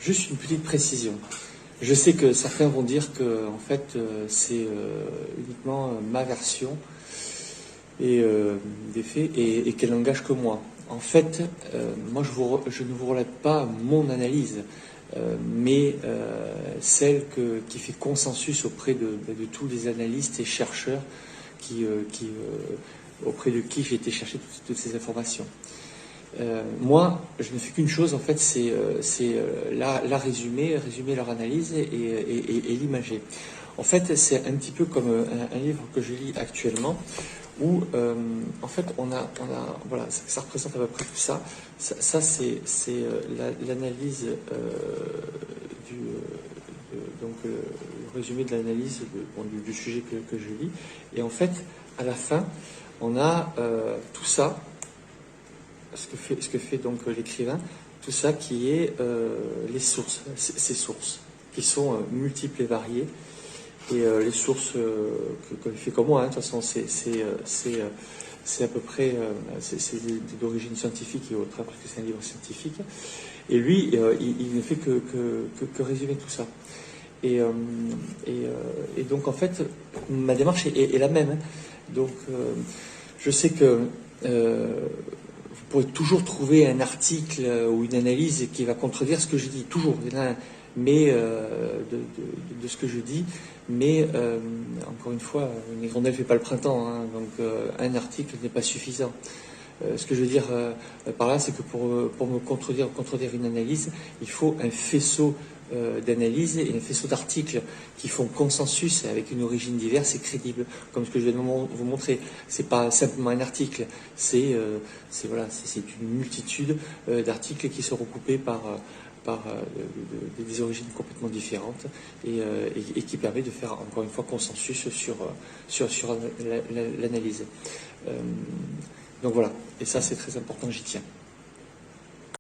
Juste une petite précision. Je sais que certains vont dire que en fait c'est uniquement ma version des faits et qu'elle n'engage que moi. En fait, moi je ne vous relate pas mon analyse, mais celle qui fait consensus auprès de tous les analystes et chercheurs auprès de qui j'ai été chercher toutes ces informations. Moi, je ne fais qu'une chose, en fait, c'est la résumer leur analyse et l'imager. En fait, c'est un petit peu comme un livre que je lis actuellement, où, en fait, voilà, ça représente à peu près tout ça. Ça c'est l'analyse donc le résumé de l'analyse du sujet que je lis. Et en fait, à la fin, on a tout ça. Ce que fait donc l'écrivain, tout ça qui est les sources, ces sources, qui sont multiples et variées. Et les sources que fait comme moi, hein, de toute façon, c'est à peu près c'est d'origine scientifique et autre, parce que c'est un livre scientifique. Et lui, il ne fait que résumer tout ça. Et donc, en fait, ma démarche est la même. Hein. Donc, je sais que vous pourrez toujours trouver un article ou une analyse qui va contredire ce que je dis, toujours, mais de ce que je dis, mais encore une fois, une hirondelle ne fait pas le printemps, hein, donc un article n'est pas suffisant. Ce que je veux dire par là, c'est que pour me contredire une analyse, il faut un faisceau d'analyses et un faisceau d'articles qui font consensus avec une origine diverse et crédible, comme ce que je viens de vous montrer. C'est pas simplement un article, c'est une multitude d'articles qui sont recoupés par des origines complètement différentes et qui permet de faire encore une fois consensus sur l'analyse. Donc voilà, et ça c'est très important, j'y tiens.